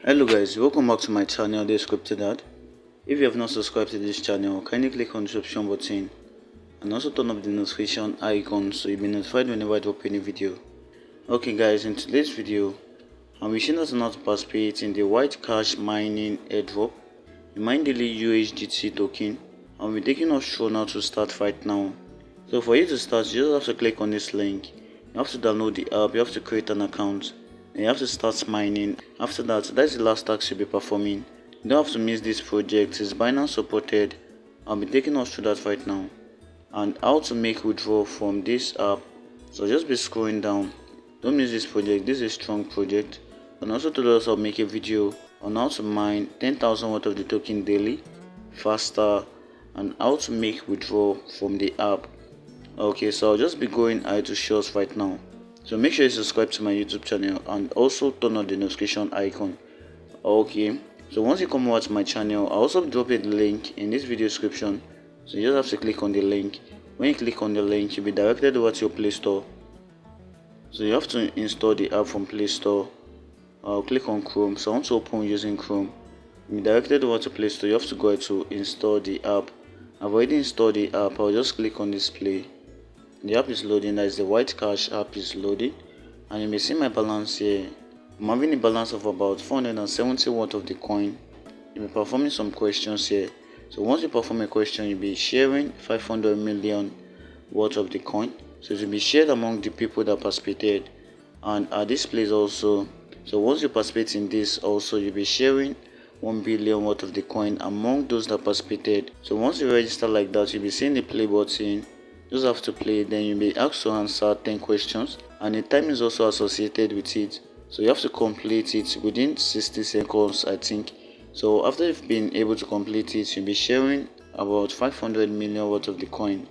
Hello guys, welcome back to my channel, The Scripted Dad. If you have not subscribed to this channel, kindly click on the subscription button and also turn up the notification icon so you'll be notified whenever I drop any video. Okay guys, in today's video, I'm wishing us how to participate in the Wildcash Mining airdrop. You mine daily UHGT token and we're taking us through now to start right now. So for you to start, you just have to click on this link. You have to download the app, you have to create an account. And you have to start mining. After that, that's the last task you'll be performing. You don't have to miss this project. It's Binance supported. I'll be taking us through that right now. And how to make withdrawal from this app. So just be scrolling down. Don't miss this project. This is a strong project. And also told us I'll make a video on how to mine 10,000 worth of the token daily, faster, and how to make withdrawal from the app. Okay, so I'll just be going ahead to show us right now. So make sure you subscribe to my YouTube channel and also turn on the notification icon. Okay, so once you come over to my channel, I'll also drop a link in this video description. So you just have to click on the link. When you click on the link, you'll be directed over to your Play Store. So you have to install the app from Play Store. I'll click on Chrome. So I want to open using Chrome. You'll be directed over to Play Store. You have to go to install the app. I've already installed the app. I'll just click on display. The app is loading, that is the Wildcash app is loading, and you may see my balance here. I'm having a balance of about 470 worth of the coin. You'll be performing some questions here. So once you perform a question, you'll be sharing 500 million worth of the coin. So it will be shared among the people that participated. And at this place also, so once you participate in this also, you'll be sharing 1 billion worth of the coin among those that participated. So once you register like that, you'll be seeing the play button. Just have to play, then you'll be asked to answer 10 questions, and the time is also associated with it. So you have to complete it within 60 seconds, I think. So after you've been able to complete it, you'll be sharing about 500 million worth of the coin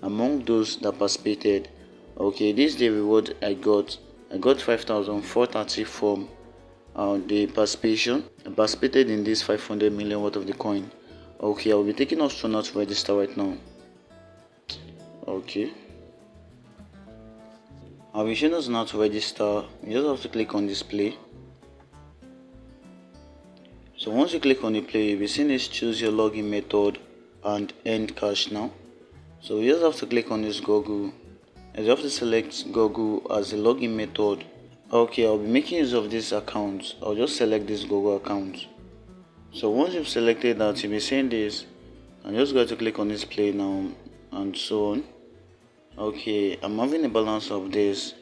among those that participated. Okay, this is the reward I got 5,430 from the participation. I participated in this 500 million worth of the coin. Okay, I'll be taking us through now to register right now. Okay, I'll be showing us now to register. You just have to click on display. So once you click on the play, you'll be seeing this choose your login method and end cash now. So you just have to click on this Google, and you have to select Google as the login method. Okay, I'll be making use of this account. I'll just select this Google account. So once you've selected that, you'll be seeing this. I'm just going to click on this play now and so on. Okay, I'm having a balance of this.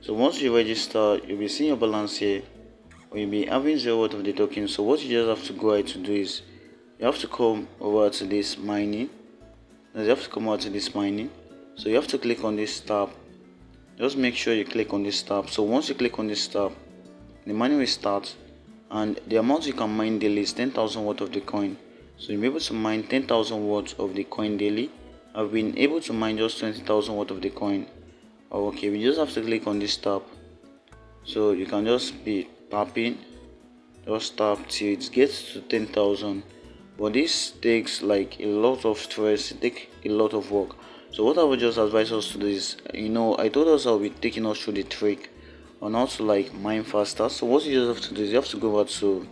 So once you register, you'll be seeing your balance here, or you'll be having 0 worth of the token. So what you just have to go ahead to do is you have to come over to this mining. So you have to click on this tab. Just make sure you click on this tab. So once you click on this tab, the mining will start, and the amount you can mine daily is 10,000 worth of the coin. So you'll be able to mine 10,000 worth of the coin daily. I've been able to mine just 20,000 worth of the coin. Okay, we just have to click on this tab. So you can just be tapping, just tap till it gets to 10,000. But this takes like a lot of stress, it takes a lot of work. So what I would just advise us to do is, I told us I'll be taking us through the trick on how to like mine faster. So what you just have to do is you have to go over to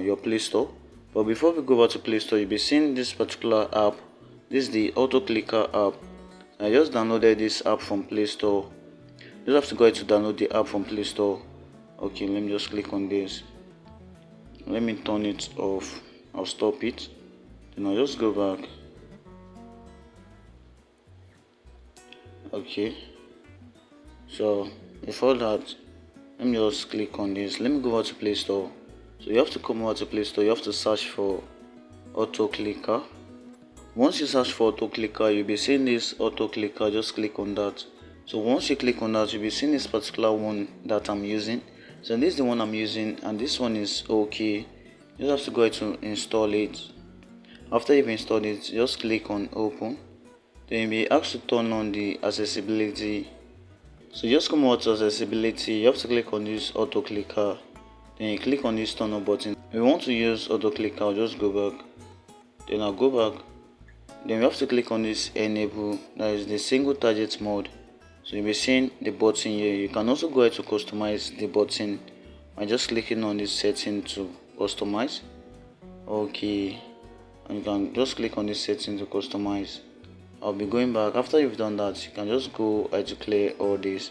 your Play Store. But before we go over to Play Store, you'll be seeing this particular app. This is the auto clicker app. I just downloaded this app from Play Store. You just have to go ahead to download the app from Play Store. Okay, let me just click on this. Let me turn it off. I'll stop it. Then I'll just go back. Okay. So before that, let me just click on this. Let me go over to Play Store. So you have to come over to Play Store. You have to search for auto clicker. Once you search for auto clicker, you'll be seeing this auto clicker. Just click on that. So once you click on that, you'll be seeing this particular one that I'm using. So this is the one I'm using, and this one is okay. You just have to go ahead to install it. After you've installed it, just click on open. Then you'll be asked to turn on the accessibility. So just come over to accessibility. You have to click on this auto clicker. Then you click on this turn on button. If you want to use auto clicker, I'll just go back. Then I'll go back. Then we have to click on this enable, that is the single target mode. So you'll be seeing the button here. You can also go ahead to customize the button by just clicking on this setting to customize. Okay, and you can just click on this setting to customize. I'll be going back. After you've done that, you can just go ahead to clear all this.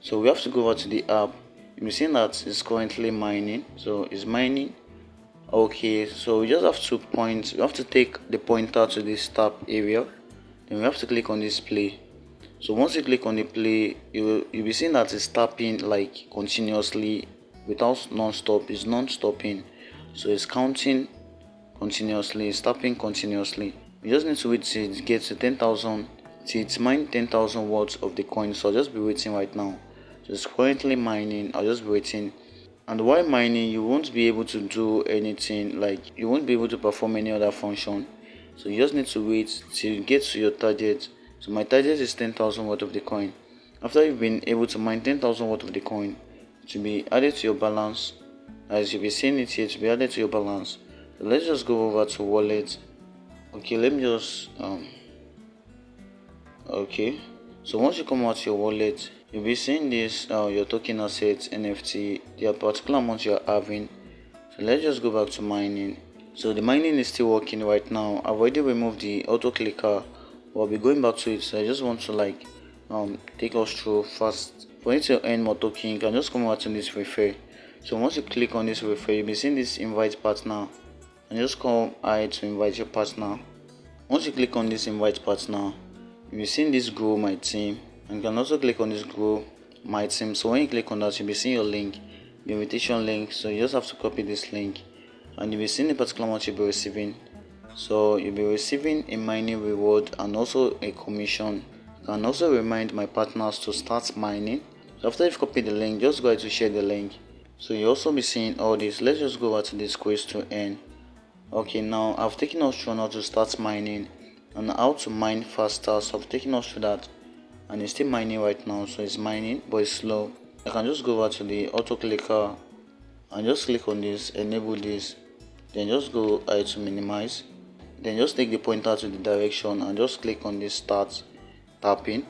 So we have to go over to the app. You'll be seeing that it's currently mining, so it's mining. Okay, so we just have 2 points. We have to take the pointer to this tap area, then we have to click on this play. So once you click on the play, you'll be seeing that it's tapping like continuously without non-stop. It's non-stopping, so it's counting continuously, it's tapping continuously. You just need to wait till it gets to 10,000, till it's mined 10,000 watts of the coin. So I'll just be waiting right now. So it's currently mining. I'll just be waiting. And while mining, you won't be able to do anything, like you won't be able to perform any other function. So you just need to wait till you get to your target. So my target is 10,000 watt of the coin. After you've been able to mine 10,000 watt of the coin, to be added to your balance, as you'll be seeing it here, to be added to your balance. So let's just go over to wallet. Okay, let me just okay, so once you come out to your wallet, you'll be seeing this your token assets, NFT, the particular amount you're having. So let's just go back to mining. So the mining is still working right now. I've already removed the auto clicker, but I'll be going back to it. So I just want to like take us through fast. For you to earn more token, you can just come over to this refer. So once you click on this refer, you'll be seeing this invite partner, and just come ahead to invite your partner. Once you click on this invite partner, you'll be seeing this grow my team, and you can also click on this grow my team. So when you click on that, you'll be seeing your link, the invitation link. So you just have to copy this link, and you'll be seeing the particular amount you'll be receiving. So you'll be receiving a mining reward and also a commission. You can also remind my partners to start mining. So after you've copied the link, just go ahead to share the link. So you'll also be seeing all this. Let's just go over to this quiz to earn. Okay, now I've taken us through how to start mining and how to mine faster. So I've taken us through that, and it's still mining right now. So it's mining, but it's slow. I can just go over to the auto clicker and just click on this, enable this, then just go ahead to minimize, then just take the pointer to the direction and just click on this start tapping.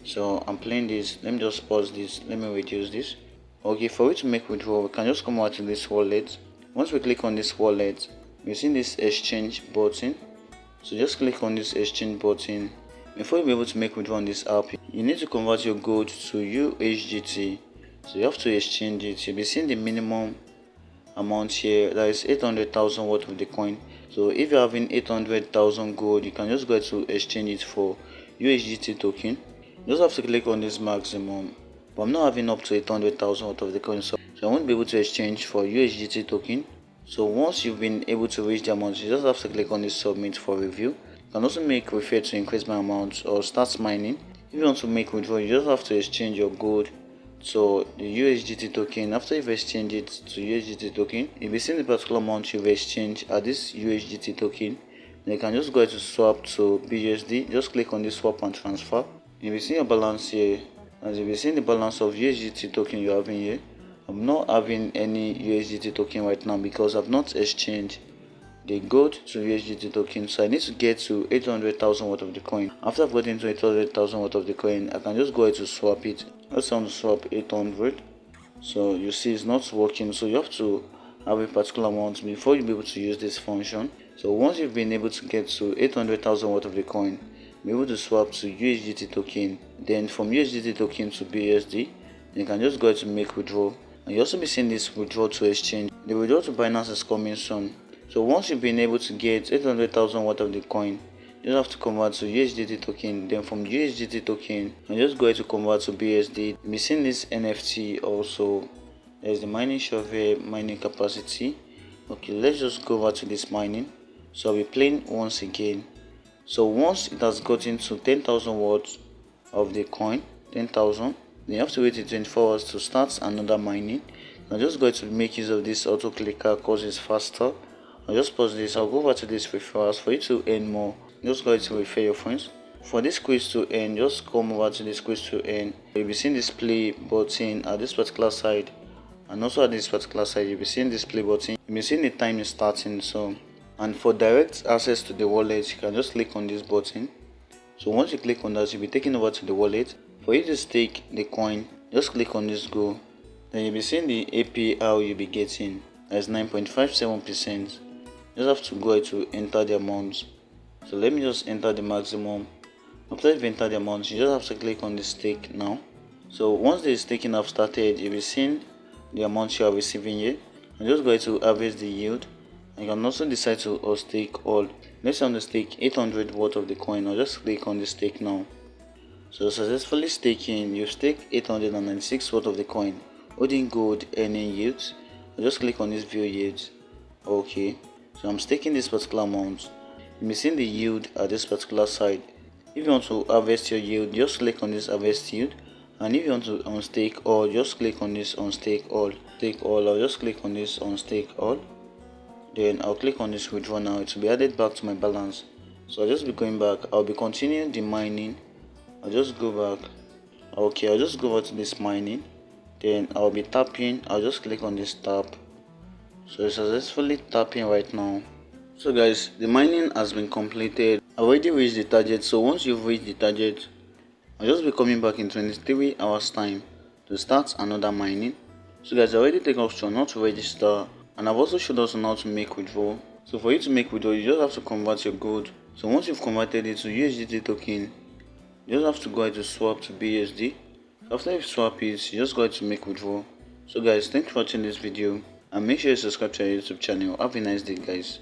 So I'm playing this. Let me just pause this. Let me reduce this. Okay, for it to make withdrawal, we can just come out to this wallet. Once we click on this wallet, you see this exchange button. So just click on this exchange button. Before you be able to make withdrawal on this app, you need to convert your gold to UHGT. So you have to exchange it. You'll be seeing the minimum amount here, that is 800,000 worth of the coin. So if you're having 800,000 gold, you can just go to exchange it for UHGT token. You just have to click on this maximum, but I'm not having up to 800,000 worth of the coin, so I won't be able to exchange for UHGT token. So once you've been able to reach the amount, you just have to click on this submit for review. You can also make refer to increase my amount or start mining. If you want to make withdrawal, you just have to exchange your gold so the UHGT token. After you've exchanged it to UHGT token, you'll be seeing the particular amount you've exchanged at this UHGT token. Then you can just go ahead to swap to BUSD. Just click on this swap and transfer. You'll be seeing your balance here. As you'll be seeing the balance of UHGT token you're having here. I'm not having any UHGT token right now because I've not exchanged the gold to UHGT token. So I need to get to 800,000 worth of the coin. After I've gotten to 800,000 worth of the coin, I can just go ahead to swap it. Let's want to swap 800. So you see it's not working. So you have to have a particular amount before you'll be able to use this function. So once you've been able to get to 800,000 worth of the coin, be able to swap to UHGT token. Then from UHGT token to BUSD, you can just go ahead to make withdrawal. And you also be seeing this withdrawal to exchange. The withdrawal to Binance is coming soon. So once you've been able to get 800,000 worth of the coin, you just have to convert to UHGT token. Then from UHGT token, and just go ahead to convert to BUSD. You'll be seeing this NFT also. There's the mining shovel, mining capacity. Okay, let's just go over to this mining. So I'll be playing once again. So once it has gotten to 10,000 watts of the coin, 10,000, then you have to wait 24 hours to start another mining. I'm just going to make use of this auto clicker because it's faster. I'll just pause this. I'll go over to this referrals for you to earn more. Just go ahead to refer your friends. For this quiz to earn, just come over to this quiz to earn. You'll be seeing this play button at this particular side, and also at this particular side you'll be seeing this play button. You'll be seeing the time is starting. So, and for direct access to the wallet, you can just click on this button. So once you click on that, you'll be taken over to the wallet. For you to stake the coin, just click on this go. Then you'll be seeing the APR you'll be getting. That's 9.57%. Just have to go ahead to enter the amount. So let me just enter the maximum. After you've entered the amount, you just have to click on the stake now. So once the staking have started, you'll be seeing the amount you are receiving here. And just go ahead to harvest the yield. And you can also decide to stake all. Let's say on the stake 800 worth of the coin. I'll just click on the stake now. So successfully staking, you've staked 896 worth of the coin. Holding gold earning yields. I'll just click on this view yields. Okay, so I'm staking this particular amount. You may see the yield at this particular side. If you want to harvest your yield, just click on this harvest yield. And if you want to unstake all, just click on this unstake all. Stake all, I'll just click on this unstake all. Then I'll click on this withdraw now. It will be added back to my balance. So I'll just be going back. I'll be continuing the mining. I'll just go back. Okay, I'll just go over to this mining. Then I'll be tapping. I'll just click on this tap. So it's successfully tapping right now. So guys, the mining has been completed. I've already reached the target. So once you've reached the target, I'll just be coming back in 23 hours time to start another mining. So guys, I already take option on how to register, and I've also showed us on how to make withdrawal. So for you to make withdrawal, you just have to convert your gold. So once you've converted it to UHGT token, you just have to go ahead to swap to BSD. After you swap it, you just go ahead to make withdrawal. So guys, thanks for watching this video, and make sure you subscribe to our YouTube channel. Have a nice day guys.